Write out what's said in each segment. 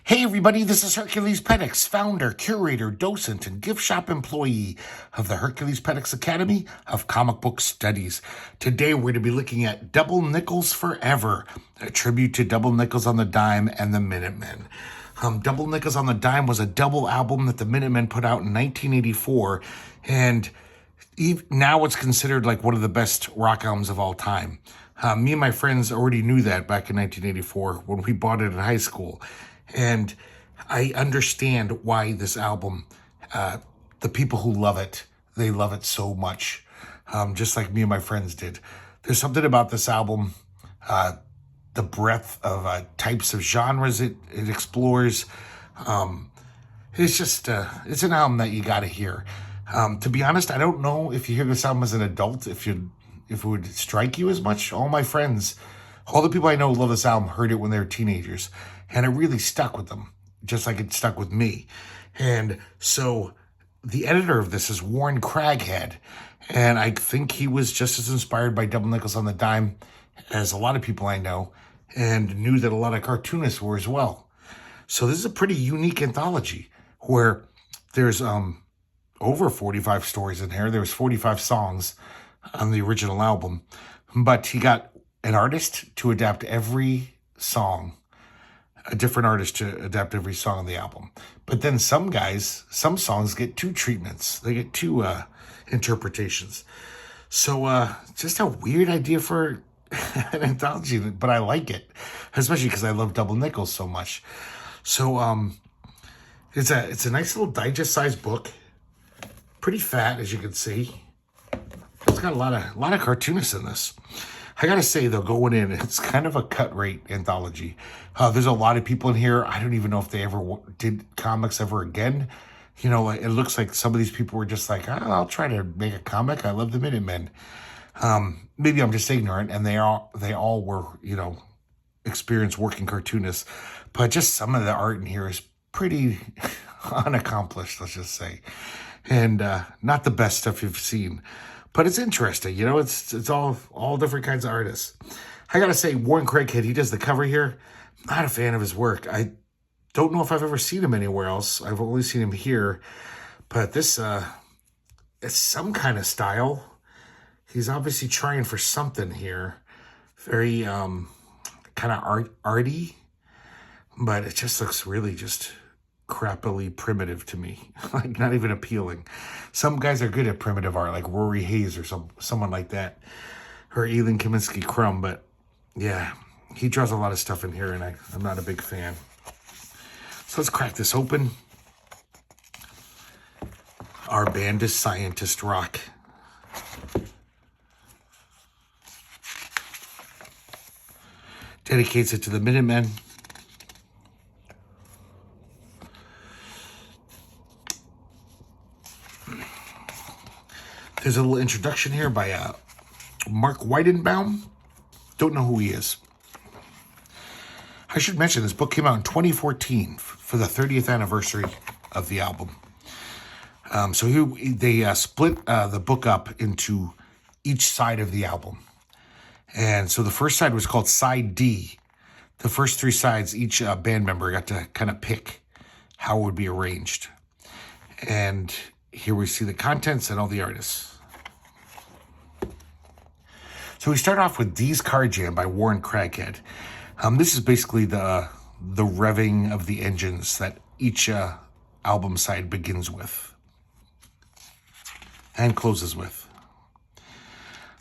Hey everybody, this is herculespetix, founder, curator, docent, and gift shop employee of the herculespetix Academy of Comic Book Studies. Today we're going to be looking at Double Nickels Forever, a tribute to Double Nickels on the Dime and the Minutemen. Double Nickels on the Dime was a double album that the Minutemen put out in 1984, and now it's considered like one of the best rock albums of all time. Me and my friends already knew that back in 1984 when we bought it in high school. And I understand why this album, the people who love it, they love it so much, just like me and my friends did. There's something about this album, the breadth of types of genres it explores. It's just, it's an album that you got to hear. To be honest, I don't know if you hear this album as an adult, if it would strike you as much. All my friends, all the people I know who love this album heard it when they were teenagers. And it really stuck with them, just like it stuck with me. And so the editor of this is Warren Craghead. And I think he was just as inspired by Double Nickels on the Dime as a lot of people I know, and knew that a lot of cartoonists were as well. So this is a pretty unique anthology where there's over 45 stories in here. There's 45 songs on the original album. But he got an artist to adapt every song, a different artist to adapt every song on the album. But then some songs get two treatments. They get two interpretations. So just a weird idea for an anthology, but I like it, especially because I love Double Nickels so much. So it's a nice little digest-sized book, pretty fat as you can see. It's got a lot of cartoonists in this. I gotta say though, going in, it's kind of a cut rate anthology. There's a lot of people in here. I don't even know if they ever did comics ever again. You know, it looks like some of these people were just like, I'll try to make a comic. I love the Minutemen. Maybe I'm just ignorant, and they all were, you know, experienced working cartoonists. But just some of the art in here is pretty unaccomplished, let's just say, and not the best stuff you've seen. But it's interesting, you know, it's all different kinds of artists. I gotta say, Warren Craghead, he does the cover here. Not a fan of his work. I don't know if I've ever seen him anywhere else. I've only seen him here. But this, it's some kind of style. He's obviously trying for something here. Very kind of arty. But it just looks really just crappily primitive to me. Like, not even appealing. Some guys are good at primitive art, like Rory Hayes or someone like that, or Elin Kaminsky Crumb. But yeah, he draws a lot of stuff in here, and I'm not a big fan. So let's crack this open. Our band is Scientist Rock. Dedicates it to the Minutemen. There's a little introduction here by Mark Weidenbaum. Don't know who he is. I should mention this book came out in 2014 for the 30th anniversary of the album. So they split the book up into each side of the album. And so the first side was called Side D. The first three sides, each band member got to kind of pick how it would be arranged. And here we see the contents and all the artists. So we start off with Dee's Car Jam by Warren Craghead. This is basically the revving of the engines that each album side begins with and closes with.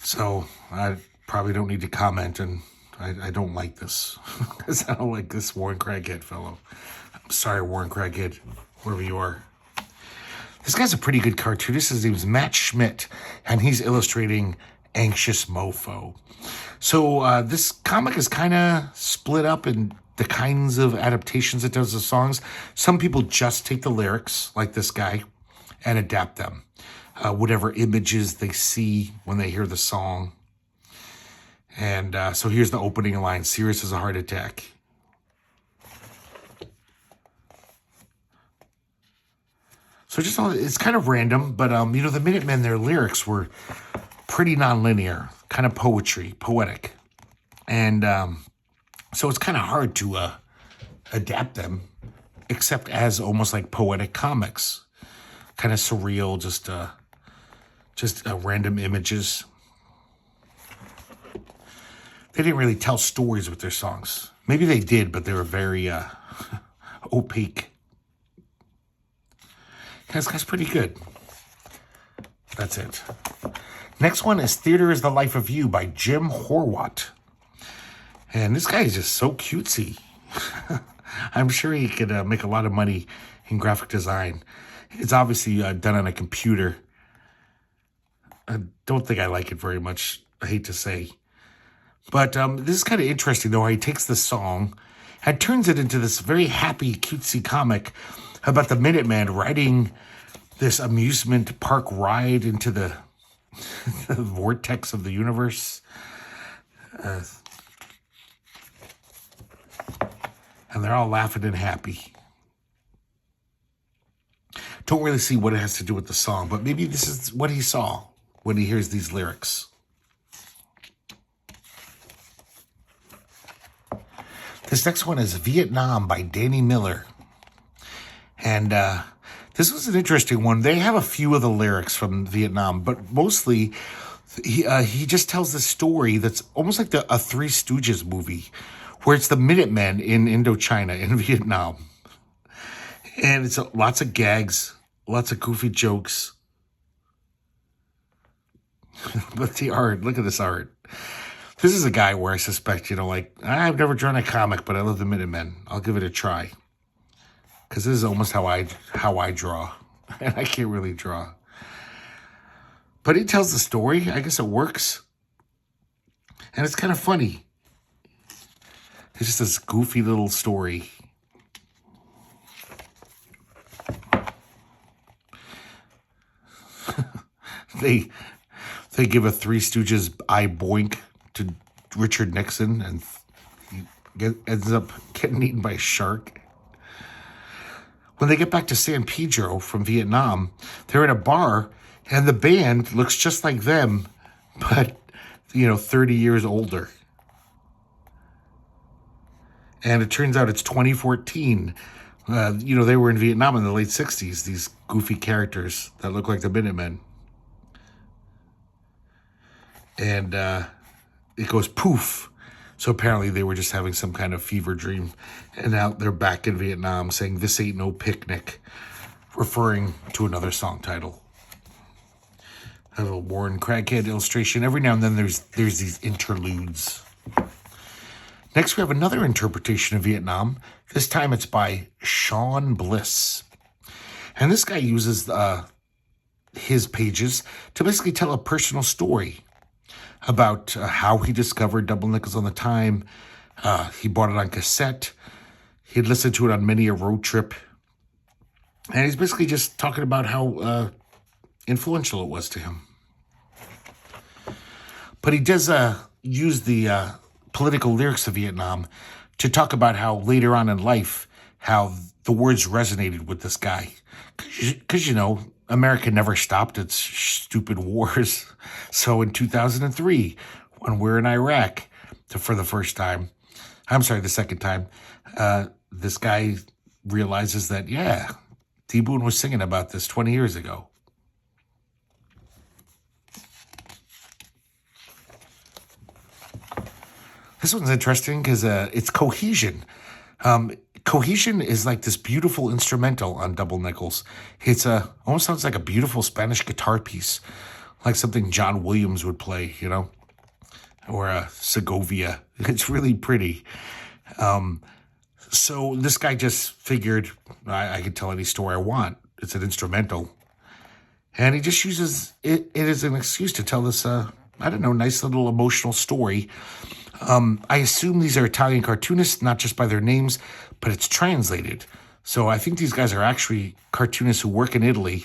So I probably don't need to comment, and I don't like this because I don't like this Warren Craghead fellow. I'm sorry, Warren Craghead, wherever you are. This guy's a pretty good cartoonist. His name's Matt Schmidt, and he's illustrating Anxious Mofo. So this comic is kind of split up in the kinds of adaptations it does of songs. Some people just take the lyrics, like this guy, and adapt them. Whatever images they see when they hear the song. And so here's the opening line, "Serious as a heart attack." So just it's kind of random, but you know, the Minutemen, their lyrics were pretty non-linear, kind of poetic. And so it's kind of hard to adapt them except as almost like poetic comics, kind of surreal, just random images. They didn't really tell stories with their songs. Maybe they did, but they were very opaque. That's pretty good. That's it. Next one is Theater is the Life of You by Jim Horwat. And this guy is just so cutesy. I'm sure he could make a lot of money in graphic design. It's obviously done on a computer. I don't think I like it very much, I hate to say. But this is kind of interesting, though, how he takes the song and turns it into this very happy, cutesy comic about the Minutemen riding this amusement park ride into the vortex of the universe. And they're all laughing and happy. Don't really see what it has to do with the song, but maybe this is what he saw when he hears these lyrics. This next one is Vietnam by Danny Miller. And this was an interesting one. They have a few of the lyrics from Vietnam, but mostly he just tells this story that's almost like a Three Stooges movie, where it's the Minutemen in Indochina, in Vietnam. And it's lots of gags, lots of goofy jokes. But the art, look at this art. This is a guy where I suspect, like, I've never drawn a comic, but I love the Minutemen. I'll give it a try. Because this is almost how I draw. And I can't really draw. But he tells the story. I guess it works. And it's kind of funny. It's just this goofy little story. They give a Three Stooges eye boink to Richard Nixon, and he ends up getting eaten by a shark. When they get back to San Pedro from Vietnam, they're in a bar, and the band looks just like them, but, 30 years older. And it turns out it's 2014. They were in Vietnam in the late 60s, these goofy characters that look like the Minutemen. And it goes poof. So apparently they were just having some kind of fever dream. And now they're back in Vietnam saying, "This ain't no picnic," referring to another song title. I have a Warren Craighead illustration. Every now and then there's these interludes. Next, we have another interpretation of Vietnam. This time it's by Sean Bliss. And this guy uses his pages to basically tell a personal story about how he discovered Double Nickels on the Time. He bought it on cassette. He'd listened to it on many a road trip. And he's basically just talking about how influential it was to him. But he does use the political lyrics of Vietnam to talk about how later on in life, how the words resonated with this guy. Because, America never stopped its stupid wars. So in 2003, when we're in Iraq for the second time, this guy realizes that, T. Boone was singing about this 20 years ago. This one's interesting because it's Cohesion. Cohesion is like this beautiful instrumental on Double Nickels. It's almost sounds like a beautiful Spanish guitar piece, like something John Williams would play, or Segovia. It's really pretty. So this guy just figured I could tell any story I want. It's an instrumental. And he just uses it as an excuse to tell this, nice little emotional story. I assume these are Italian cartoonists, not just by their names, but it's translated. So I think these guys are actually cartoonists who work in Italy,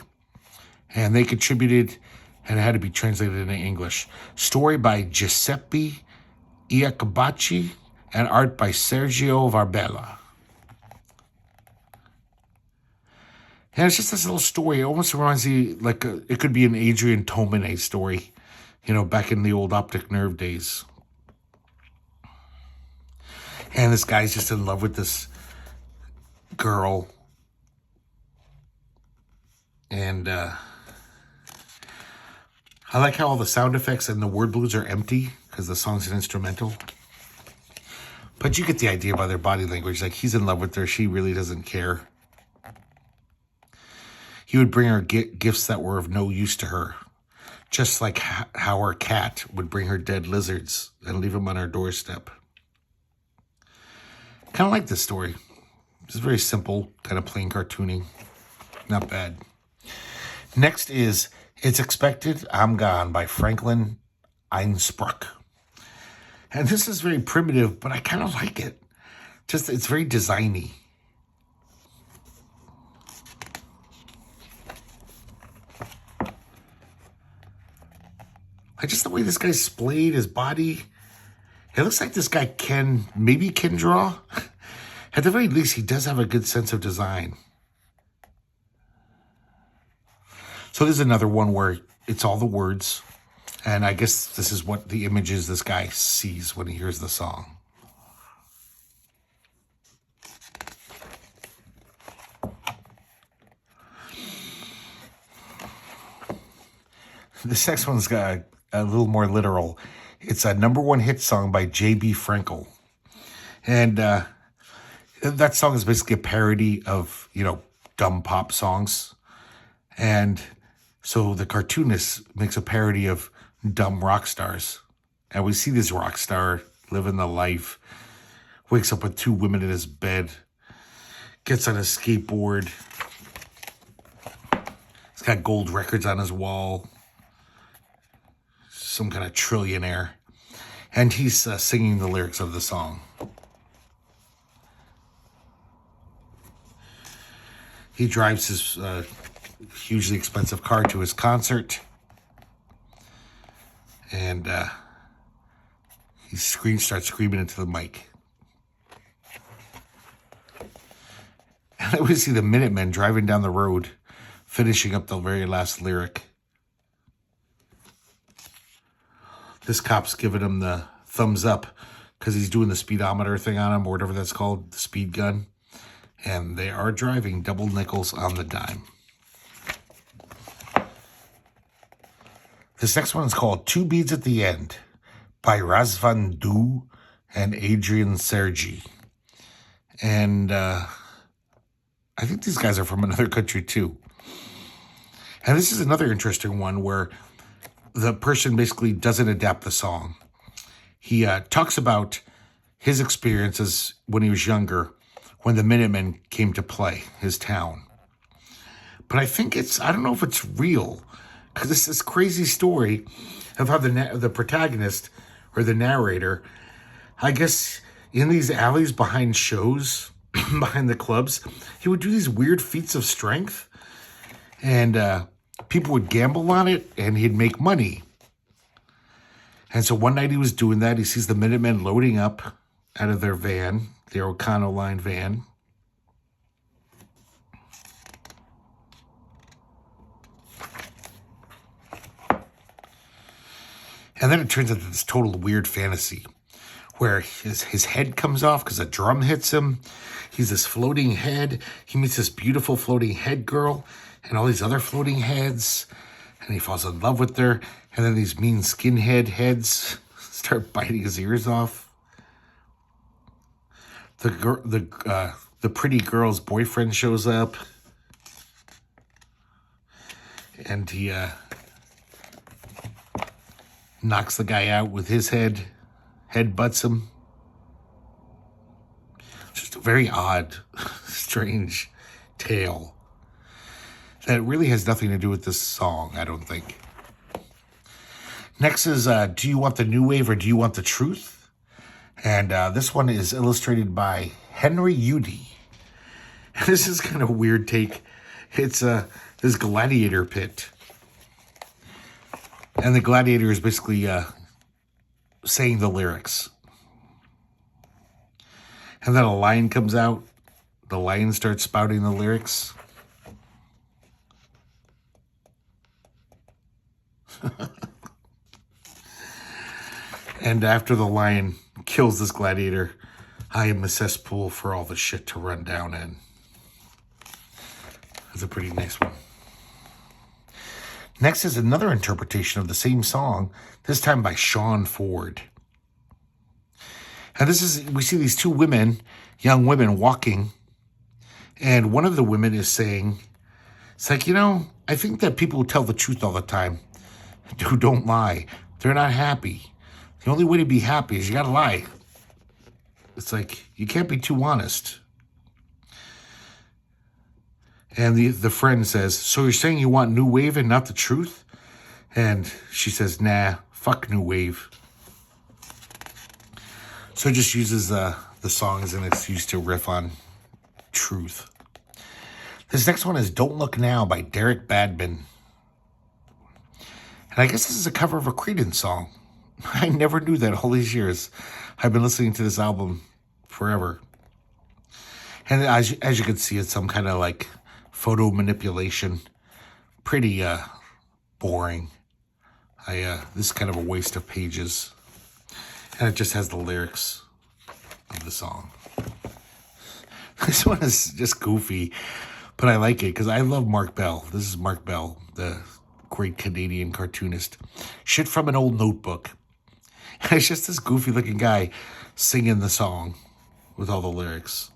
and they contributed, and it had to be translated into English. Story by Giuseppe Iacobacci, and art by Sergio Varbella. And it's just this little story. It almost reminds me like it could be an Adrian Tomine story, back in the old optic nerve days. And this guy's just in love with this girl, And I like how all the sound effects and the word blues are empty because the song's an instrumental. But you get the idea by their body language. Like, he's in love with her. She really doesn't care. He would bring her gifts that were of no use to her. Just like how her cat would bring her dead lizards and leave them on her doorstep. Kind of like this story. It's very simple, kind of plain cartooning. Not bad. Next is It's Expected, I'm Gone by Franklin Einspruch. And this is very primitive, but I kind of like it. Just, it's very designy. I just the way this guy splayed his body. It looks like this guy maybe can draw. At the very least, he does have a good sense of design. So there's another one where it's all the words. And I guess this is what the images this guy sees when he hears the song. This next one's got a little more literal. It's a #1 hit song by J.B. Frankel. And that song is basically a parody of, dumb pop songs. And so the cartoonist makes a parody of dumb rock stars. And we see this rock star living the life, wakes up with 2 women in his bed, gets on his skateboard. He's got gold records on his wall. Some kind of trillionaire. And he's singing the lyrics of the song. He drives his hugely expensive car to his concert. And he starts screaming into the mic. And then we see the Minutemen driving down the road, finishing up the very last lyric. This cop's giving him the thumbs up because he's doing the speedometer thing on him, or whatever that's called, the speed gun. And they are driving double nickels on the dime. This next one is called Two Beads at the End by Razvan Du and Adrian Sergi. And I think these guys are from another country too. And this is another interesting one where the person basically doesn't adapt the song. He talks about his experiences when he was younger, when the Minutemen came to play his town. But I think I don't know if it's real, because it's this crazy story of how the protagonist, or the narrator, I guess in these alleys behind shows, behind the clubs, he would do these weird feats of strength. And people would gamble on it, and he'd make money. And so one night he was doing that. He sees the Minutemen loading up out of their van, their O'Connell line van. And then it turns into this total weird fantasy where his head comes off because a drum hits him. He's this floating head. He meets this beautiful floating head girl and all these other floating heads. And he falls in love with her. And then these mean skinhead heads start biting his ears off. The pretty girl's boyfriend shows up. And he knocks the guy out with his head. Headbutts him. It's just a very odd, strange tale that really has nothing to do with this song, I don't think. Next is Do You Want the New Wave or Do You Want the Truth? And this one is illustrated by Henry Udy. This is kind of a weird take. It's this gladiator pit. And the gladiator is basically saying the lyrics. And then a lion comes out. The lion starts spouting the lyrics. And after the lion kills this gladiator, I am a cesspool for all the shit to run down in. That's a pretty nice one. Next is another interpretation of the same song, this time by Sean Ford. And we see these two women, young women, walking. And one of the women is saying, it's like, I think that people who tell the truth all the time, who don't lie, they're not happy. The only way to be happy is you got to lie. It's like, you can't be too honest. And the friend says, so you're saying you want new wave and not the truth? And she says, nah, fuck new wave. So it just uses the song as an excuse to riff on truth. This next one is Don't Look Now by Derek Badman. And I guess this is a cover of a Creedence song. I never knew that all these years. I've been listening to this album forever. And as you can see, it's some kind of like photo manipulation. Pretty boring. This is kind of a waste of pages. And it just has the lyrics of the song. This one is just goofy, but I like it because I love Mark Bell. This is Mark Bell, the great Canadian cartoonist. Shit from an old notebook. And it's just this goofy looking guy singing the song with all the lyrics.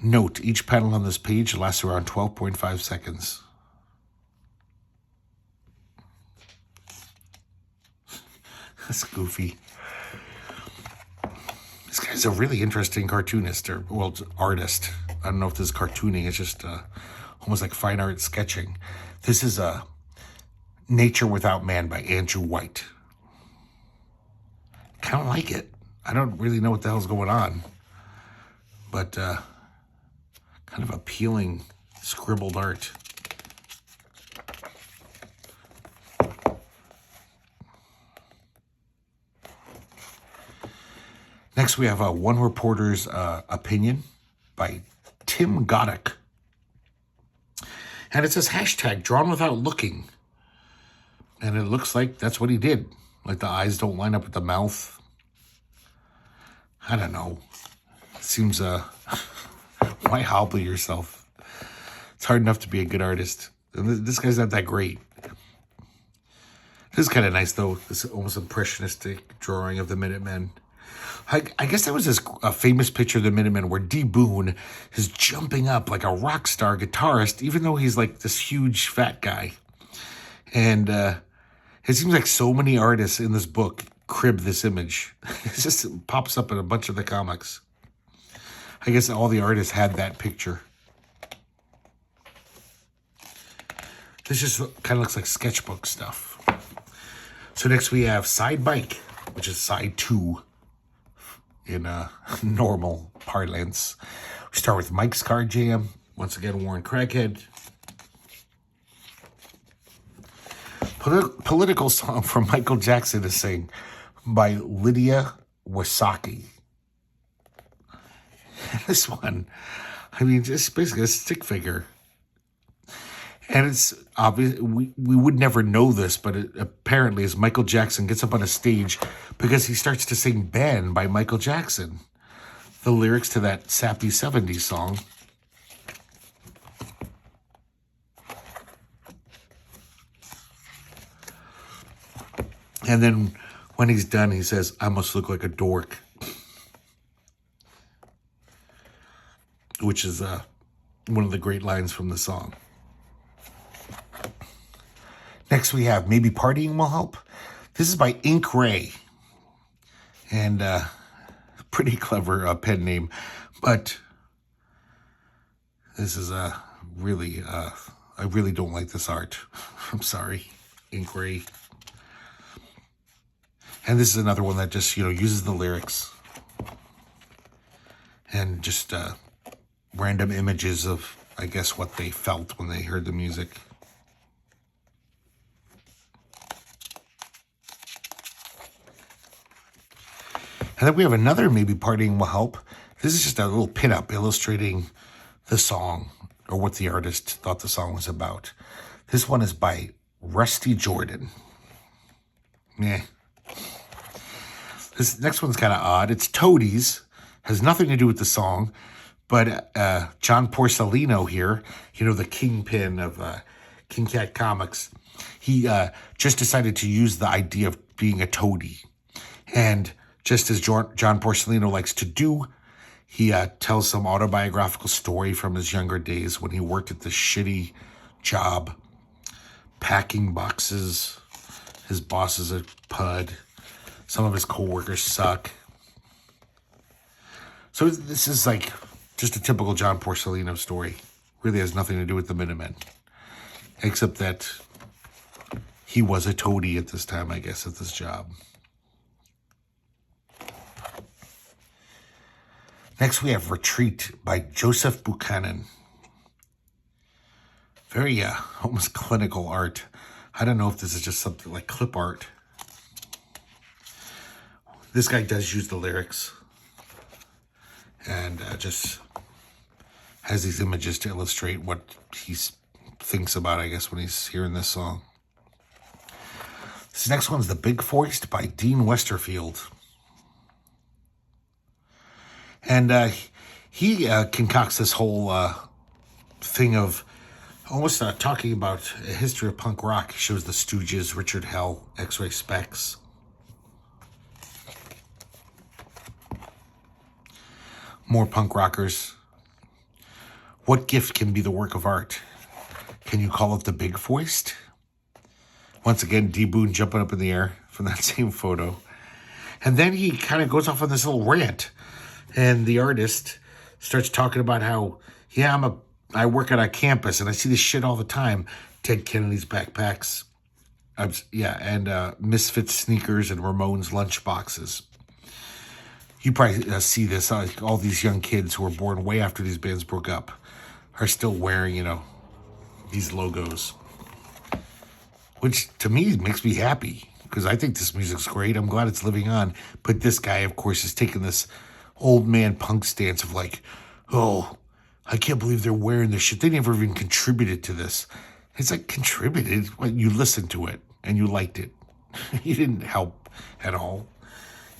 Note, each panel on this page lasts around 12.5 seconds. That's goofy. This guy's a really interesting cartoonist, artist. I don't know if this is cartooning. It's just almost like fine art sketching. This is Nature Without Man by Andrew White. Kind of like it. I don't really know what the hell's going on. But kind of appealing scribbled art. Next, we have One Reporter's Opinion by Tim Goddick. And it says hashtag drawn without looking. And it looks like that's what he did. Like the eyes don't line up with the mouth. I don't know. It seems, why hobble yourself? It's hard enough to be a good artist. And this guy's not that great. This is kind of nice, though. This almost impressionistic drawing of the Minutemen. I guess that was a famous picture of the Minutemen where D. Boone is jumping up like a rock star guitarist, even though he's like this huge fat guy. And it seems like so many artists in this book crib this image. It pops up in a bunch of the comics. I guess all the artists had that picture. This just kind of looks like sketchbook stuff. So next we have Side Bike, which is side 2. In normal parlance. We start with Mike's Car Jam. Once again, Warren Craighead. Political song from Michael Jackson to sing by Lydia Wasaki. This one, I mean, just basically a stick figure. And it's obvious, we would never know this, but apparently as Michael Jackson gets up on a stage, because he starts to sing Ben by Michael Jackson, the lyrics to that sappy 70s song. And then when he's done, he says, I must look like a dork. Which is one of the great lines from the song. Next we have Maybe Partying Will Help. This is by Ink Ray. And pretty clever pen name. But this is really, I really don't like this art. I'm sorry, Ink Ray. And this is another one that just, uses the lyrics. And just random images of, I guess, what they felt when they heard the music. And then we have another Maybe Partying Will Help. This is just a little pinup illustrating the song or what the artist thought the song was about. This one is by Rusty Jordan. Meh. This next one's kind of odd. It's Toadies. Has nothing to do with the song, But John Porcellino here, the kingpin of King Cat Comics, he just decided to use the idea of being a toady. And just as John Porcellino likes to do, he tells some autobiographical story from his younger days when he worked at this shitty job, packing boxes. His boss is a pud. Some of his coworkers suck. So this is like just a typical John Porcellino story. Really has nothing to do with the Minutemen. Except that he was a toady at this time, I guess, at this job. Next, we have Retreat by Joseph Buchanan. Very almost clinical art. I don't know if this is just something like clip art. This guy does use the lyrics. And just has these images to illustrate what he thinks about, I guess, when he's hearing this song. This next one's The Big Foist by Dean Westerfield. And he concocts this whole thing of almost talking about a history of punk rock. He shows the Stooges, Richard Hell, X-Ray Specs. More punk rockers. What gift can be the work of art? Can you call it the Big Foist? Once again, D. Boone jumping up in the air from that same photo. And then he kind of goes off on this little rant. And the artist starts talking about how, I work at a campus and I see this shit all the time. Ted Kennedy's backpacks. And Misfits sneakers and Ramones lunchboxes. You probably see this. All these young kids who were born way after these bands broke up are still wearing, these logos. Which, to me, makes me happy. Because I think this music's great. I'm glad it's living on. But this guy, of course, is taking this old man punk stance of like, oh, I can't believe they're wearing this shit. They never even contributed to this. It's like, contributed? Well, you listened to it and you liked it. You didn't help at all.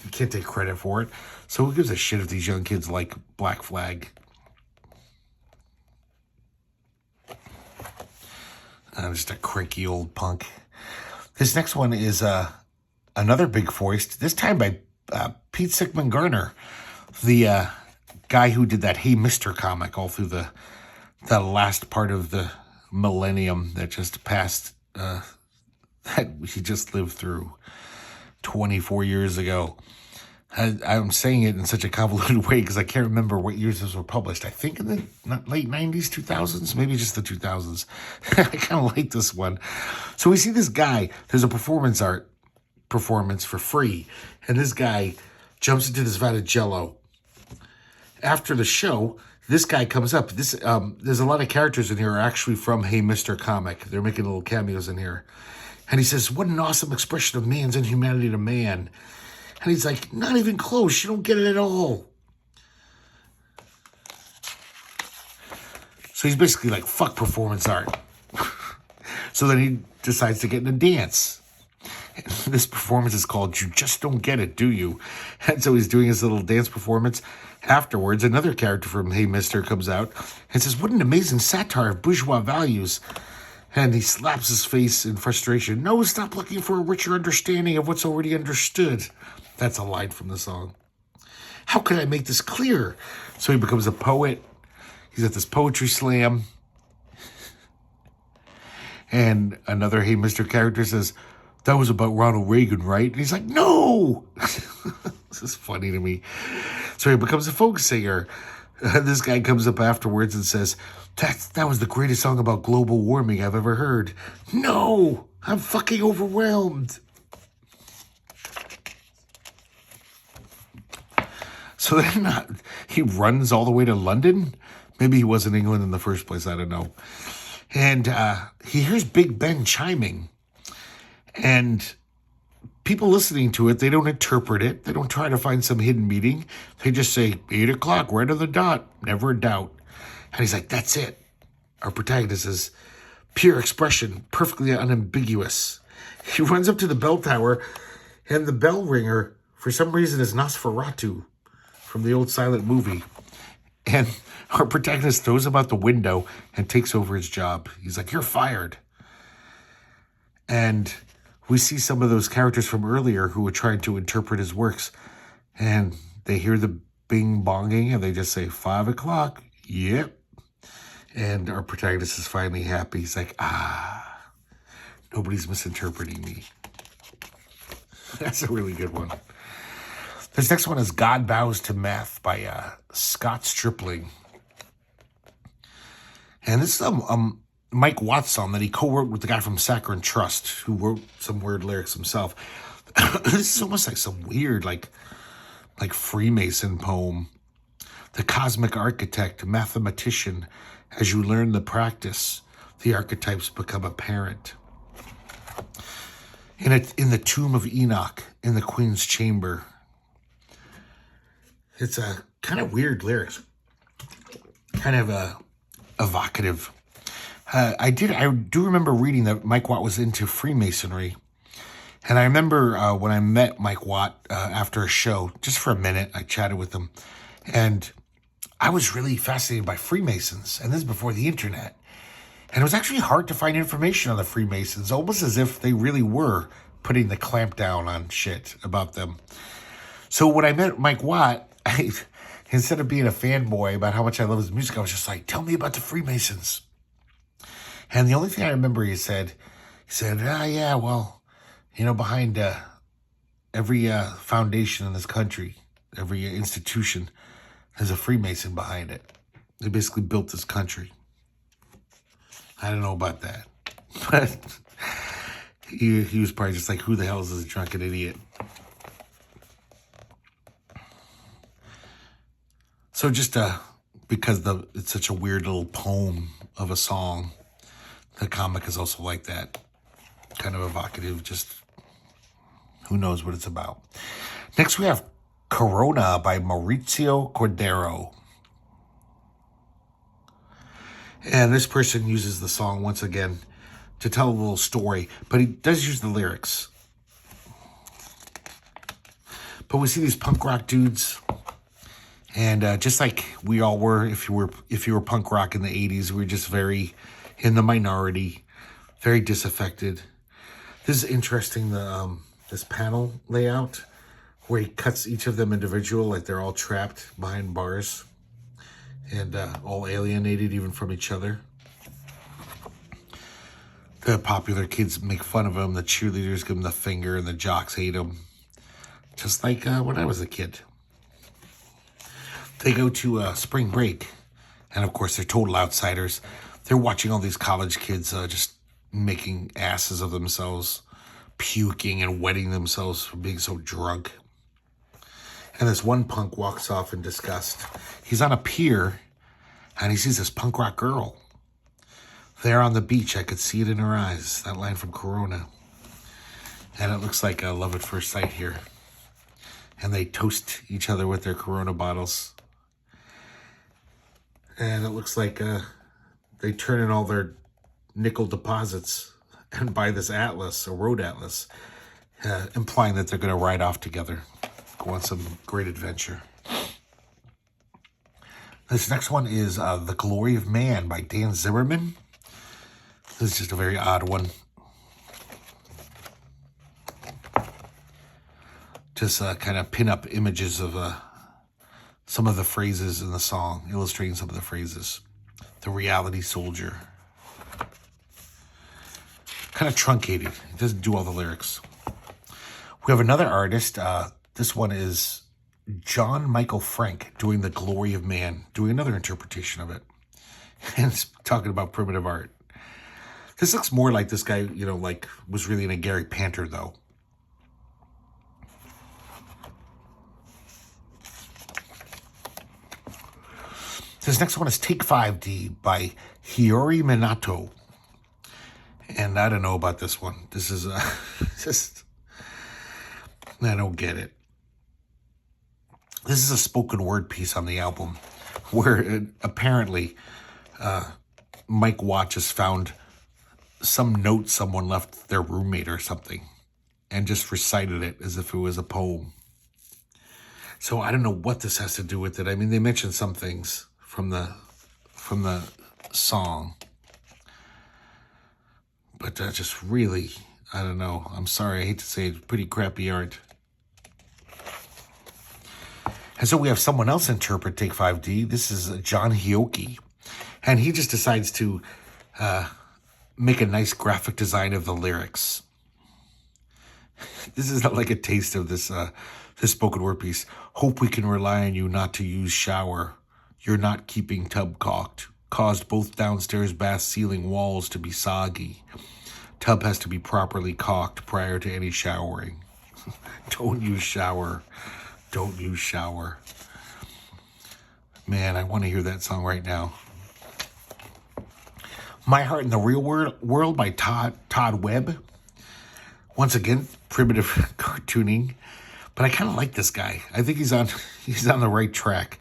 You can't take credit for it. So who gives a shit if these young kids like Black Flag? I'm just a cranky old punk. This next one is another Big Foist, this time by Pete Sickman Garner, the guy who did that Hey Mister comic all through the last part of the millennium that just passed, that he just lived through 24 years ago. I'm saying it in such a convoluted way because I can't remember what years this were published. I think in the late 90s, 2000s, maybe just the 2000s. I kind of like this one. So we see this guy, there's a performance art performance for free, and this guy jumps into this vat of Jell-O. After the show, this guy comes up. There's a lot of characters in here are actually from Hey Mister comic. They're making little cameos in here. And he says, what an awesome expression of man's inhumanity to man. And he's like, not even close. You don't get it at all. So he's basically like, fuck performance art. So then he decides to get in a dance. And this performance is called You Just Don't Get It, Do You? And so he's doing his little dance performance. Afterwards, another character from Hey Mister comes out and says, what an amazing satire of bourgeois values. And he slaps his face in frustration. No, stop looking for a richer understanding of what's already understood. That's a line from the song. How can I make this clear? So he becomes a poet. He's at this poetry slam. And another Hey Mister character says, that was about Ronald Reagan, right? And he's like, no! This is funny to me. So he becomes a folk singer. This guy comes up afterwards and says, that was the greatest song about global warming I've ever heard. No! I'm fucking overwhelmed. So then he runs all the way to London. Maybe he was in England in the first place. I don't know. And he hears Big Ben chiming. And people listening to it, they don't interpret it. They don't try to find some hidden meaning. They just say, 8 o'clock, right on the dot. Never a doubt. And he's like, that's it. Our protagonist is pure expression, perfectly unambiguous. He runs up to the bell tower, and the bell ringer, for some reason, is Nosferatu from the old silent movie. And our protagonist throws him out the window and takes over his job. He's like, "You're fired." And we see some of those characters from earlier who were trying to interpret his works. And they hear the bing bonging and they just say, 5 o'clock. Yep. And our protagonist is finally happy. He's like, nobody's misinterpreting me. That's a really good one. This next one is God Bows to Meth by Scott Stripling. And this is Mike Watt's song that he co-wrote with the guy from Saccharine Trust, who wrote some weird lyrics himself. This is almost like some weird, like Freemason poem. The cosmic architect, mathematician, as you learn the practice, the archetypes become apparent. In the tomb of Enoch, in the Queen's chamber. It's a kind of weird lyrics, kind of evocative. I do remember reading that Mike Watt was into Freemasonry, and I remember when I met Mike Watt after a show, just for a minute, I chatted with him, and I was really fascinated by Freemasons, and this is before the internet. And it was actually hard to find information on the Freemasons, almost as if they really were putting the clamp down on shit about them. So when I met Mike Watt, instead of being a fanboy about how much I love his music, I was just like, "Tell me about the Freemasons." And the only thing I remember he said, yeah, well, behind every foundation in this country, every institution, there's a Freemason behind it. They basically built this country. I don't know about that. But he was probably just like, who the hell is this drunken idiot? So just because it's such a weird little poem of a song, the comic is also like that. Kind of evocative, just who knows what it's about. Next we have Corona by Mauricio Cordero. And this person uses the song once again to tell a little story, but he does use the lyrics. But we see these punk rock dudes, and just like we all were, if you were punk rock in the 80s, we were just very in the minority, very disaffected. This is interesting, this panel layout, where he cuts each of them individual, like they're all trapped behind bars and all alienated even from each other. The popular kids make fun of him, the cheerleaders give him the finger, and the jocks hate him. Just like when I was a kid. They go to spring break, and of course they're total outsiders. They're watching all these college kids just making asses of themselves, puking and wetting themselves for being so drunk. And this one punk walks off in disgust. He's on a pier, and he sees this punk rock girl. There on the beach, I could see it in her eyes, that line from Corona. And it looks like a love at first sight here. And they toast each other with their Corona bottles. And it looks like they turn in all their nickel deposits and buy this atlas, a road atlas, implying that they're going to ride off together, go on some great adventure. This next one is The Glory of Man by Dan Zimmerman. This is just a very odd one. Just kind of pin up images of some of the phrases in the song, illustrating some of the phrases. The reality soldier. Kind of truncated. It doesn't do all the lyrics. We have another artist. This one is John Michael Frank doing The Glory of Man, doing another interpretation of it. And it's talking about primitive art. This looks more like this guy, like was really into Gary Panter, though. This next one is Take 5D by Hiyori Minato. And I don't know about this one. This is just, I don't get it. This is a spoken word piece on the album where apparently Mike Watt just found some note someone left their roommate or something and just recited it as if it was a poem. So I don't know what this has to do with it. I mean, they mentioned some things. from the song. But just really, I don't know. I'm sorry, I hate to say it, pretty crappy art. And so we have someone else interpret Take 5D. This is John Hioki. And he just decides to make a nice graphic design of the lyrics. This is like a taste of this spoken word piece. Hope we can rely on you not to use shower. You're not keeping tub caulked. Caused both downstairs bath ceiling walls to be soggy. Tub has to be properly caulked prior to any showering. Don't use shower. Don't use shower. Man, I want to hear that song right now. My Heart in the Real World by Todd Webb. Once again, primitive cartooning. But I kind of like this guy. I think he's on the right track.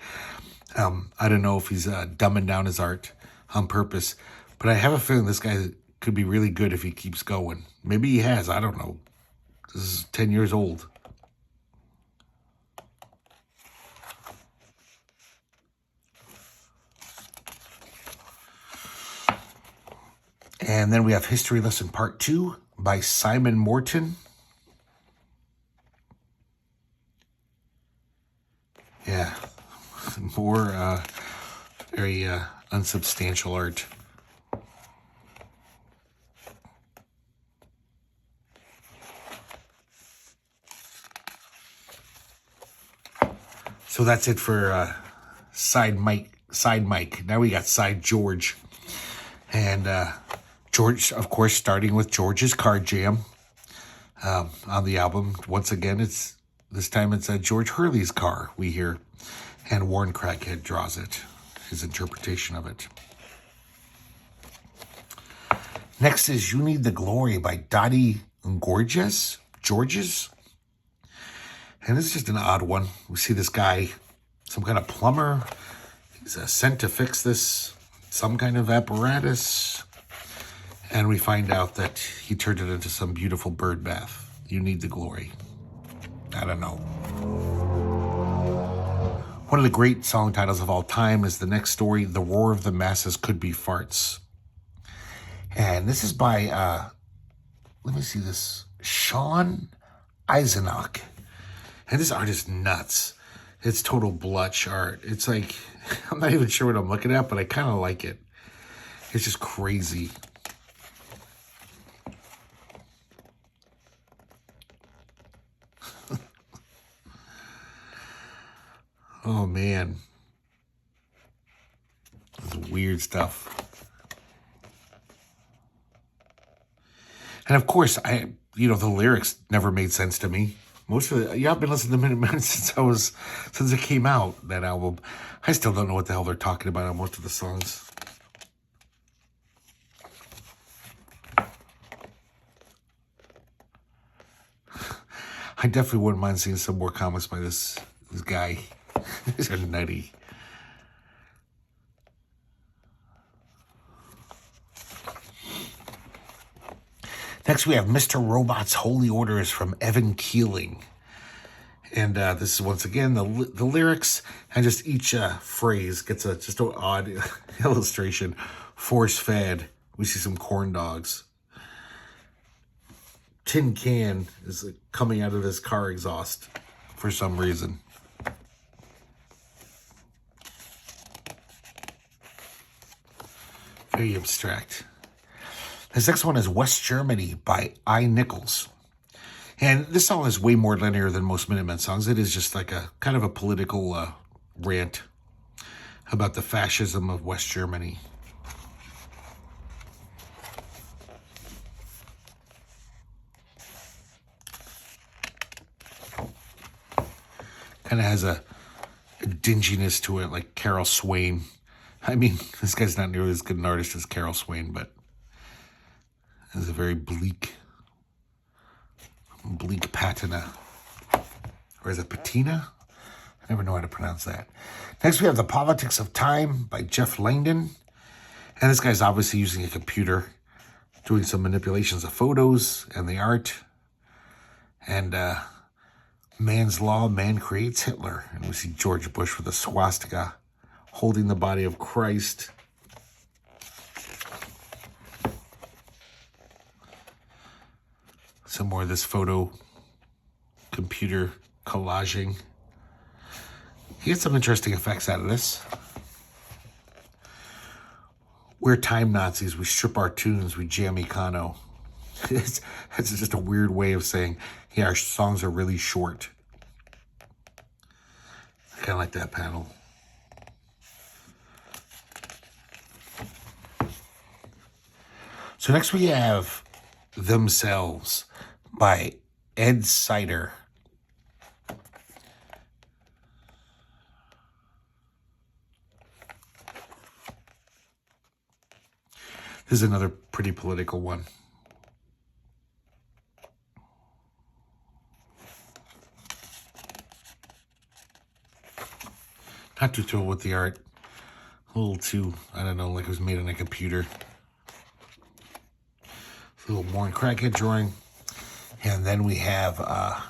I don't know if he's dumbing down his art on purpose. But I have a feeling this guy could be really good if he keeps going. Maybe he has. I don't know. This is 10 years old. And then we have History Lesson Part 2 by Simon Morton. Yeah, more very unsubstantial art. So that's it for side Mike. Now we got side George. And George, of course, starting with George's Card Jam on the album. Once again, this time it's George Hurley's car we hear. And Warren Crackhead draws it, his interpretation of it. Next is You Need the Glory by Dottie Georges. And it's just an odd one. We see this guy, some kind of plumber. He's sent to fix this, some kind of apparatus. And we find out that he turned it into some beautiful bird bath. You Need the Glory. I don't know. One of the great song titles of all time is the next story, The Roar of the Masses Could Be Farts. And this is by, let me see this, Sean Eisenach. And this art is nuts. It's total blutch art. It's like, I'm not even sure what I'm looking at, but I kind of like it. It's just crazy. Oh, man. This is weird stuff. And of course, the lyrics never made sense to me. Most of it, I've been listening to Minutemen since it came out, that album. I still don't know what the hell they're talking about on most of the songs. I definitely wouldn't mind seeing some more comics by this guy. These are nutty. Next, we have Mr. Robot's Holy Orders from Evan Keeling. And this is, once again, the lyrics, and just each phrase gets just an odd illustration. Force fed. We see some corn dogs. Tin can is coming out of this car exhaust for some reason. Very abstract. This next one is West Germany by I. Nichols. And this song is way more linear than most Minutemen songs. It is just like a kind of a political rant about the fascism of West Germany. Kind of has a dinginess to it, like Carol Swain. I mean, this guy's not nearly as good an artist as Carol Swain, but has a very bleak patina. Or is it patina? I never know how to pronounce that. Next, we have The Politics of Time by Jeff Langdon. And this guy's obviously using a computer, doing some manipulations of photos and the art. And man's law, man creates Hitler. And we see George Bush with a swastika holding the body of Christ. Some more of this photo computer collaging. You get some interesting effects out of this. We're time Nazis. We strip our tunes. We jam Econo. It's just a weird way of saying, yeah, our songs are really short. I kind of like that panel. So next we have Themselves by Ed Sider. This is another pretty political one. Not too thrilled with the art. A little too, I don't know, like it was made on a computer. A little more in crackhead drawing. And then we have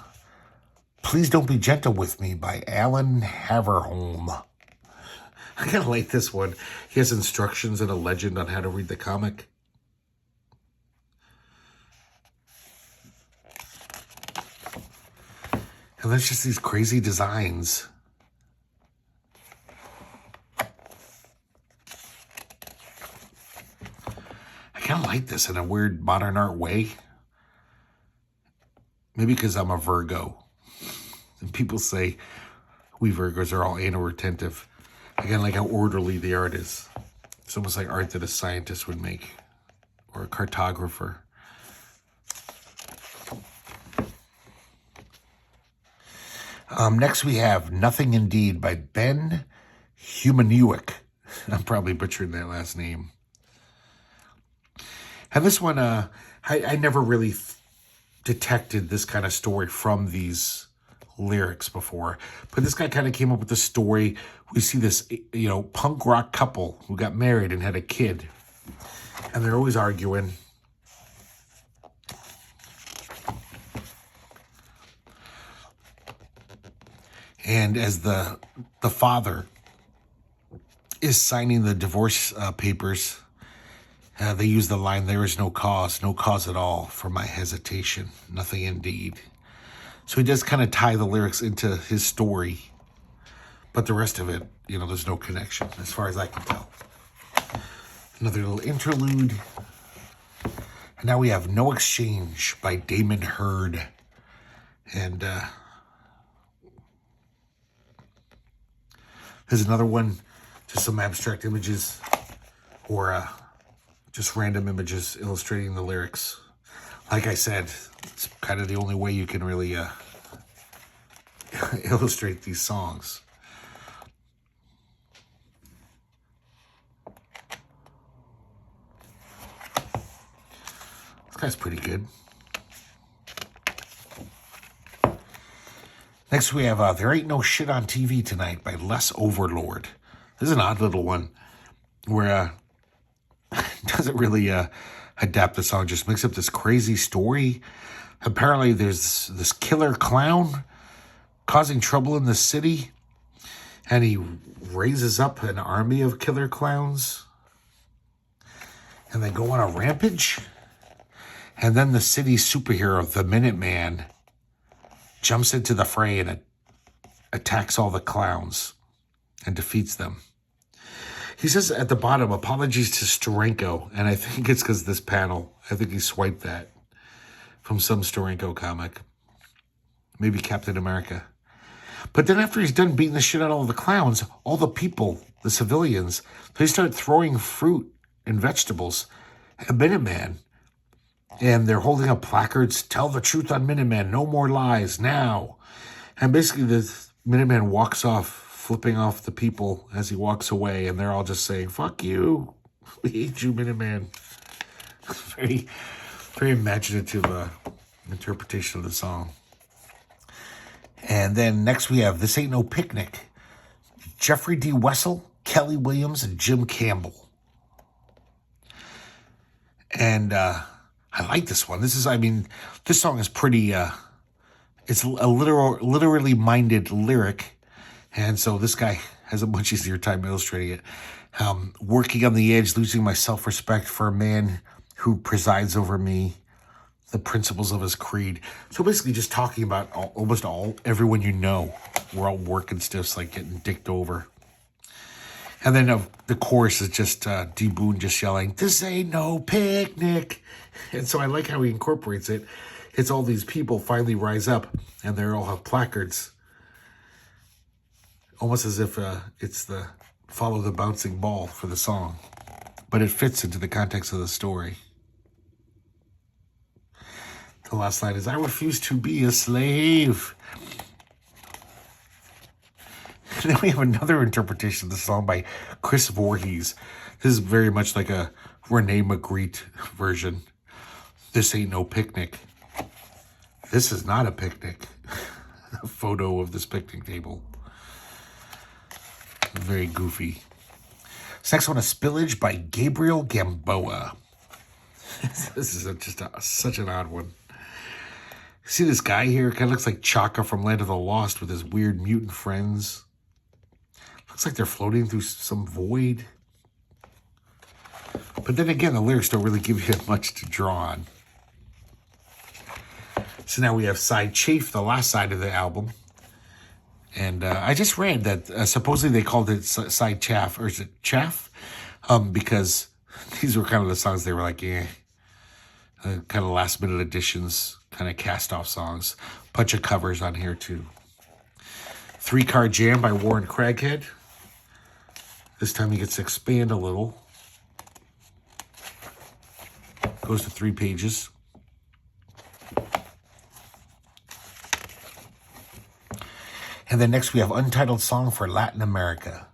Please Don't Be Gentle With Me by Alan Haverholm. I kind of like this one. He has instructions and a legend on how to read the comic. And there's just these crazy designs. I kind of like this in a weird modern art way. Maybe because I'm a Virgo. And people say we Virgos are all anal retentive. Again, like how orderly the art is. It's almost like art that a scientist would make. Or a cartographer. Next we have Nothing Indeed by Ben Humaniuk. I'm probably butchering that last name. And this one, I never really detected this kind of story from these lyrics before. But this guy kind of came up with the story. We see this, punk rock couple who got married and had a kid. And they're always arguing. And as the father is signing the divorce papers, they use the line, "There is no cause at all for my hesitation, nothing indeed." So he does kind of tie the lyrics into his story, but the rest of it, there's no connection as far as I can tell. Another little interlude. And now we have No Exchange by Damon Hurd. And there's another one, just some abstract images or just random images illustrating the lyrics. Like I said, it's kind of the only way you can really illustrate these songs. This guy's pretty good. Next we have There Ain't No Shit on TV Tonight by Les Overlord. This is an odd little one where doesn't really adapt the song, just makes up this crazy story. Apparently there's this killer clown causing trouble in the city, and he raises up an army of killer clowns, and they go on a rampage. And then the city superhero, the Minutemen, jumps into the fray and attacks all the clowns and defeats them. He says at the bottom, apologies to Steranko, and I think it's because this panel. I think he swiped that from some Steranko comic. Maybe Captain America. But then after he's done beating the shit out of all the clowns, all the people, the civilians, they start throwing fruit and vegetables at Minuteman. And they're holding up placards, "Tell the truth on Minuteman, no more lies, now." And basically the Minuteman walks off, flipping off the people as he walks away, and they're all just saying, "Fuck you, we hate you, Minuteman." Very, very imaginative interpretation of the song. And then next we have This Ain't No Picnic. Jeffrey D. Wessel, Kelly Williams, and Jim Campbell. And I like this one. This song is pretty, it's a literally minded lyric. And so this guy has a much easier time illustrating it. Working on the edge, losing my self-respect for a man who presides over me, the principles of his creed. So basically just talking about everyone you know. We're all working stiffs, like getting dicked over. And then the chorus is just D. Boone just yelling, "This ain't no picnic." And so I like how he incorporates it. It's all these people finally rise up, and they all have placards. Almost as if it's the follow the bouncing ball for the song. But it fits into the context of the story. The last line is, "I refuse to be a slave." And then we have another interpretation of the song by Chris Voorhees. This is very much like a Rene Magritte version. "This ain't no picnic. This is not a picnic." A photo of this picnic table. Very goofy. This next one is "Spillage" by Gabriel Gamboa. This is such an odd one. See this guy here? Kind of looks like Chaka from Land of the Lost with his weird mutant friends. Looks like they're floating through some void. But then again, the lyrics don't really give you much to draw on. So now we have side Chafe, the last side of the album. And I just read that supposedly they called it side Chaff, or is it Chaff? Because these were kind of the songs they were like, kind of last minute additions, kind of cast off songs. Bunch of covers on here too. 3-Car Jam by Warren Craighead. This time he gets to expand a little. Goes to 3 pages. And then next we have Untitled Song for Latin America.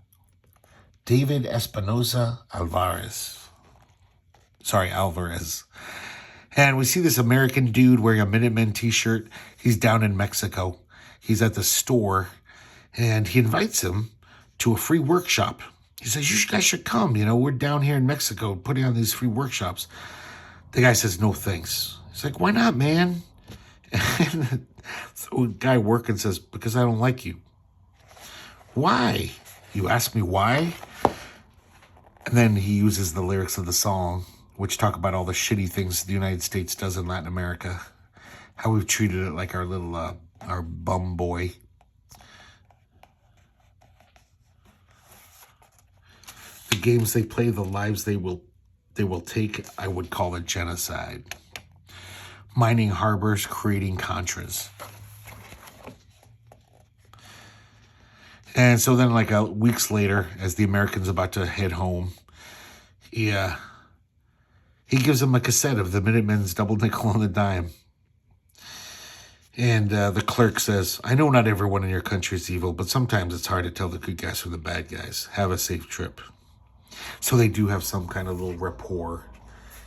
David Espinosa Alvarez. And we see this American dude wearing a Minutemen t-shirt. He's down in Mexico. He's at the store. And he invites him to a free workshop. He says, "You guys should come. We're down here in Mexico putting on these free workshops." The guy says, "No thanks." He's like, "Why not, man?" And the guy working says, "Because I don't like you." "Why? You ask me why?" And then he uses the lyrics of the song, which talk about all the shitty things the United States does in Latin America. How we've treated it like our little, our bum boy. The games they play, the lives they will take, I would call it genocide. Mining harbors, creating contras. And so then weeks later, as the American's about to head home, he gives him a cassette of the Minutemen's Double Nickel on the Dime. And the clerk says, "I know not everyone in your country is evil, but sometimes it's hard to tell the good guys from the bad guys. Have a safe trip." So they do have some kind of little rapport,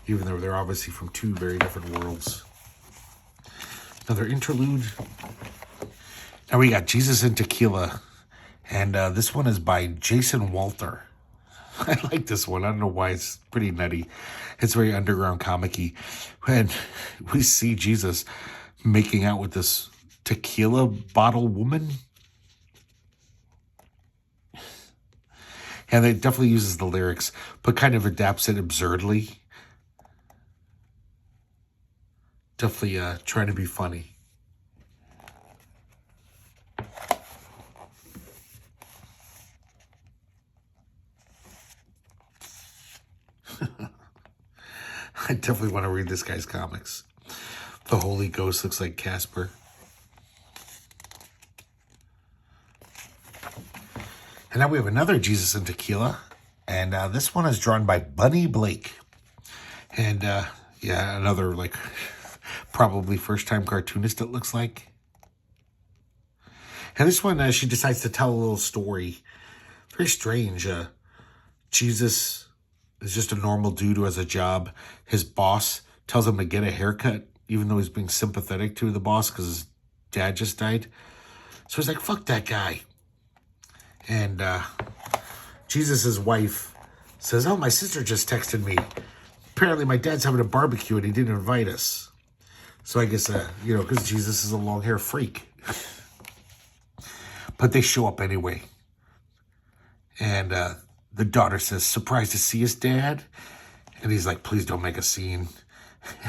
even though they're obviously from 2 very different worlds. Another interlude. Now we got Jesus and Tequila. And this one is by Jason Walter. I like this one. I don't know why. It's pretty nutty. It's very underground comic-y. And we see Jesus making out with this tequila bottle woman. And it definitely uses the lyrics, but kind of adapts it absurdly. Definitely trying to be funny. I definitely want to read this guy's comics. The Holy Ghost looks like Casper. And now we have another Jesus and Tequila. And this one is drawn by Bunny Blake. And another probably first-time cartoonist, it looks like. And this one, she decides to tell a little story. Very strange. Jesus is just a normal dude who has a job. His boss tells him to get a haircut, even though he's being sympathetic to the boss because his dad just died. So he's like, "Fuck that guy." And Jesus' wife says, "Oh, my sister just texted me. Apparently my dad's having a barbecue and he didn't invite us." So I guess, because Jesus is a long hair freak. But they show up anyway. And the daughter says, surprised to see us, Dad? And he's like, please don't make a scene.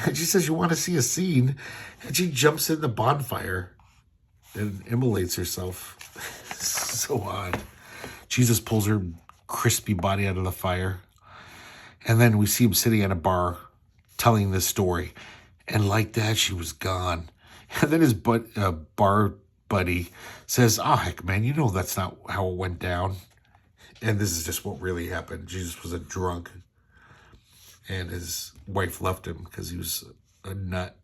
And she says, you want to see a scene? And she jumps in the bonfire and immolates herself. So odd. Jesus pulls her crispy body out of the fire. And then we see him sitting at a bar telling this story. And like that, she was gone. And then his bar buddy says, oh, heck, man, you know that's not how it went down. And this is just what really happened. Jesus was a drunk. And his wife left him because he was a nut.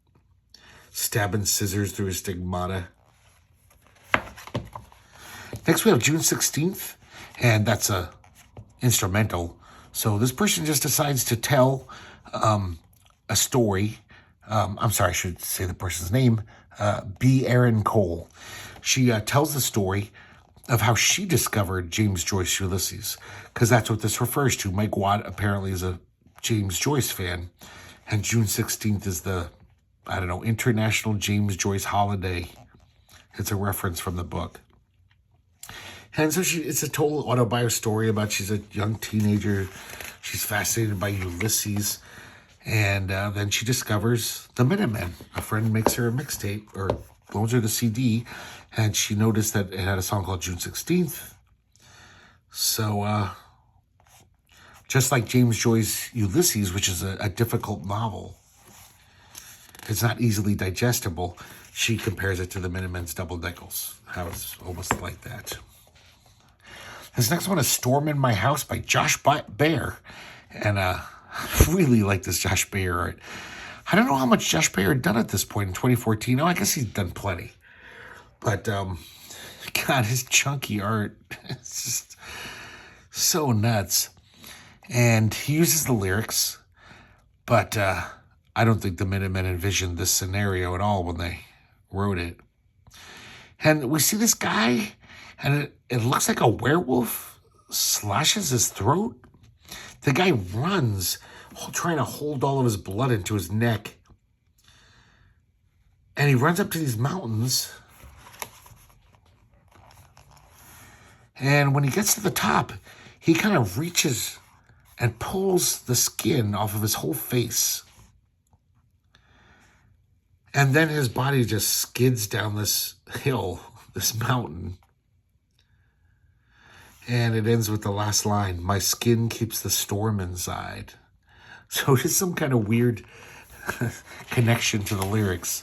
Stabbing scissors through his stigmata. Next we have June 16th. And that's a instrumental. So this person just decides to tell a story. I'm sorry, I should say the person's name. B. Erin Cole. She tells the story of how she discovered James Joyce Ulysses, because that's what this refers to. Mike Watt apparently is a James Joyce fan, and June 16th is the, International James Joyce holiday. It's a reference from the book. And so it's a total autobiographical story about she's a young teenager. She's fascinated by Ulysses. And then she discovers the Minutemen. A friend makes her a mixtape or loans her the CD. And she noticed that it had a song called June 16th. So just like James Joyce Ulysses, which is a difficult novel, it's not easily digestible. She compares it to the Minutemen's Double Nickels. How it's almost like that. This next one is Storm in My House by Josh Baer. And I really like this Josh Baer art. I don't know how much Josh Baer had done at this point in 2014. Oh, I guess he's done plenty. But, God, his chunky art, it's just so nuts. And he uses the lyrics, but I don't think the Minutemen envisioned this scenario at all when they wrote it. And we see this guy, and it looks like a werewolf slashes his throat. The guy runs, trying to hold all of his blood into his neck. And he runs up to these mountains. And when he gets to the top, he kind of reaches and pulls the skin off of his whole face. And then his body just skids down this hill, this mountain. And it ends with the last line, my skin keeps the storm inside. So it's some kind of weird connection to the lyrics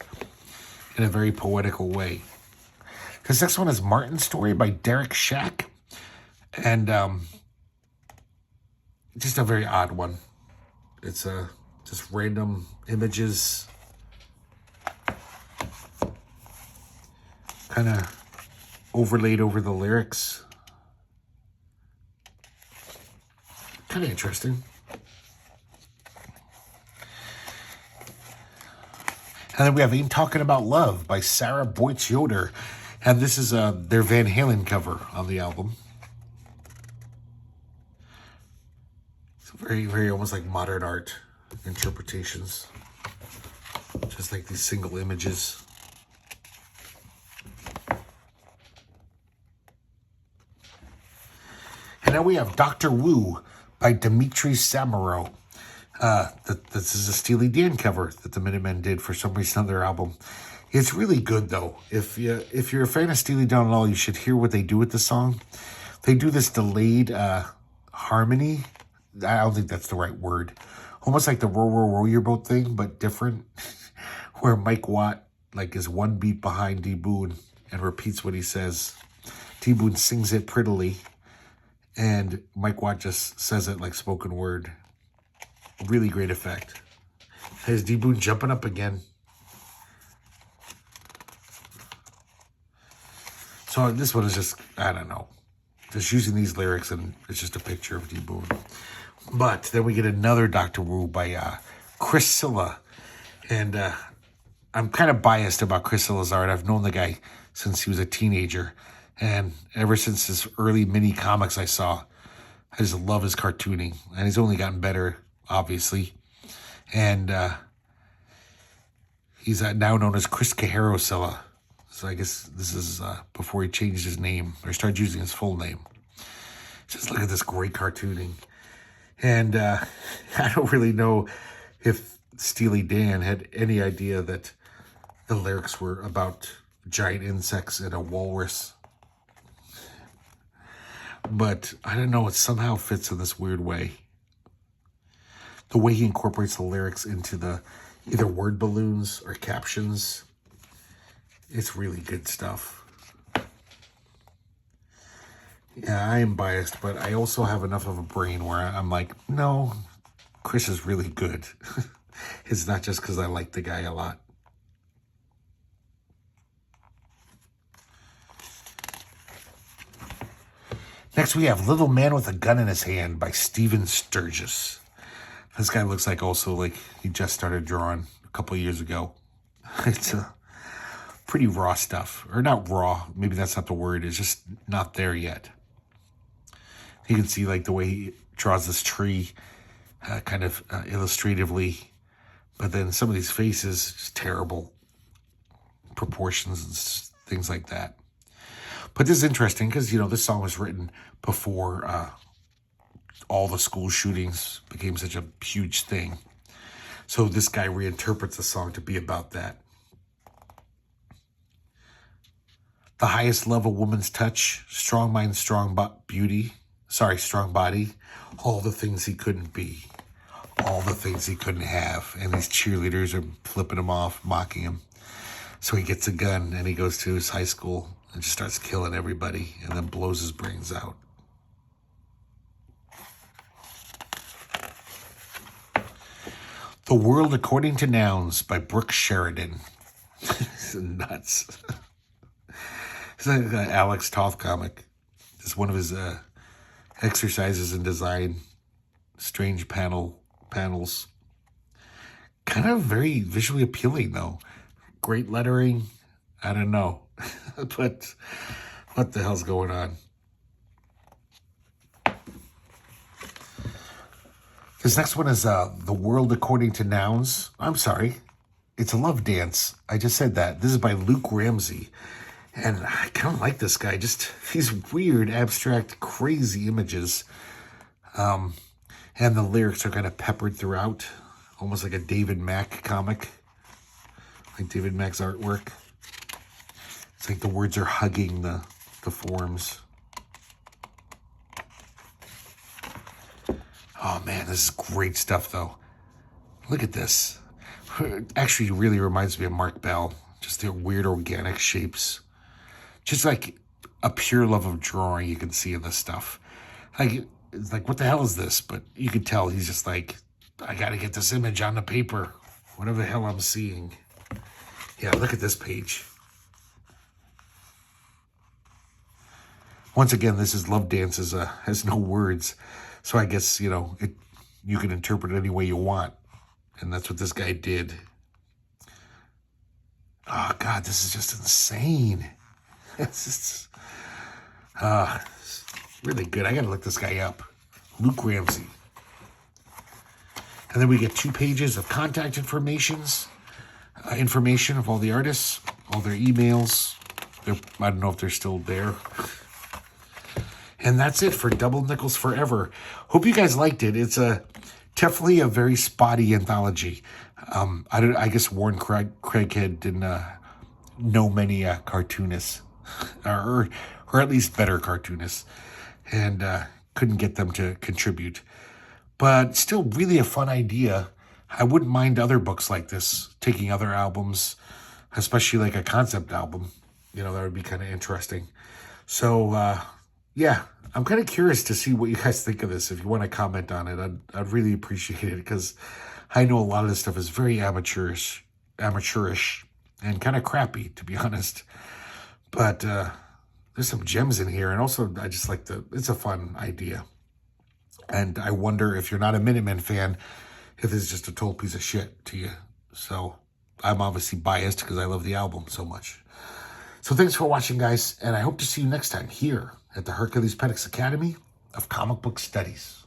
in a very poetical way. This next one is Martin's Story by Derek Shack. And just a very odd one. It's just random images. Kind of overlaid over the lyrics. Kind of interesting. And then we have Ain't Talking About Love by Sarah Boyce Yoder. And this is their Van Halen cover on the album. It's very, very almost like modern art interpretations. Just like these single images. And now we have Dr. Wu by Dmitry Samaro. This is a Steely Dan cover that the Minutemen did for some reason on their album. It's really good, though. If you're a fan of Steely Dan at all, you should hear what they do with the song. They do this delayed harmony. I don't think that's the right word. Almost like the row, row, row your boat thing, but different. Where Mike Watt is one beat behind D. Boon and repeats what he says. D. Boon sings it prettily. And Mike Watt just says it like spoken word. Really great effect. There's D. Boon jumping up again. So this one is just, I don't know. Just using these lyrics and it's just a picture of D. Boon. But then we get another Dr. Wu by Chris Cilla. And I'm kind of biased about Chris Cilla's art. I've known the guy since he was a teenager. And ever since his early mini comics I saw, I just love his cartooning. And he's only gotten better, obviously. And he's now known as Chris Cajero Cilla. So I guess this is before he changed his name or started using his full name. Just look at this great cartooning. And I don't really know if Steely Dan had any idea that the lyrics were about giant insects and a walrus. But I don't know, it somehow fits in this weird way. The way he incorporates the lyrics into the either word balloons or captions, it's really good stuff. Yeah, I am biased, but I also have enough of a brain where I'm like, no, Chris is really good. It's not just because I like the guy a lot. Next, we have Little Man with a Gun in His Hand by Stephen Sturgis. This guy looks like also like he just started drawing a couple of years ago. It's pretty raw stuff. Or not raw, maybe that's not the word. It's just not there yet. You can see like the way he draws this tree kind of illustratively. But then some of these faces, just terrible proportions and things like that. But this is interesting because, you know, this song was written before all the school shootings became such a huge thing. So this guy reinterprets the song to be about that. The highest love a woman's touch, strong mind, strong beauty. Strong body. All the things he couldn't be. All the things he couldn't have. And these cheerleaders are flipping him off, mocking him. So he gets a gun and he goes to his high school and just starts killing everybody and then blows his brains out. The World According to Nouns by Brooke Sheridan. It's nuts. It's like an Alex Toth comic. It's one of his exercises in design. Strange panels. Kind of very visually appealing, though. Great lettering. I don't know. But what the hell's going on? This next one is The World According to Nouns. I'm sorry. It's a love dance. I just said that. This is by Luke Ramsey. And I kind of like this guy. Just these weird, abstract, crazy images. And the lyrics are kind of peppered throughout. Almost like a David Mack comic. Like David Mack's artwork. It's like the words are hugging the forms. Oh man, this is great stuff though. Look at this. It actually really reminds me of Mark Bell. Just their weird organic shapes. Just like a pure love of drawing you can see in this stuff. Like, it's like, what the hell is this? But you could tell he's just like, I gotta get this image on the paper. Whatever the hell I'm seeing. Yeah, look at this page. Once again, this is Love Dance has no words. So I guess, you know, you can interpret it any way you want. And that's what this guy did. Oh, God, this is just insane. It's really good. I got to look this guy up. Luke Ramsey. And then we get 2 pages of contact information of all the artists, all their emails. I don't know if they're still there. And that's it for Double Nickels Forever. Hope you guys liked it. It's definitely a very spotty anthology. I guess Warren Craighead didn't know many cartoonists, or at least better cartoonists, and couldn't get them to contribute. But still really a fun idea. I wouldn't mind other books like this, taking other albums, especially like a concept album. You know, that would be kind of interesting. So, yeah, I'm kind of curious to see what you guys think of this. If you want to comment on it, I'd really appreciate it, because I know a lot of this stuff is very amateurish and kind of crappy, to be honest. But there's some gems in here, and also I just like it's a fun idea. And I wonder if you're not a Minutemen fan, if this is just a total piece of shit to you. So I'm obviously biased because I love the album so much. So thanks for watching, guys, and I hope to see you next time here at the Herculespetix Academy of Comic Book Studies.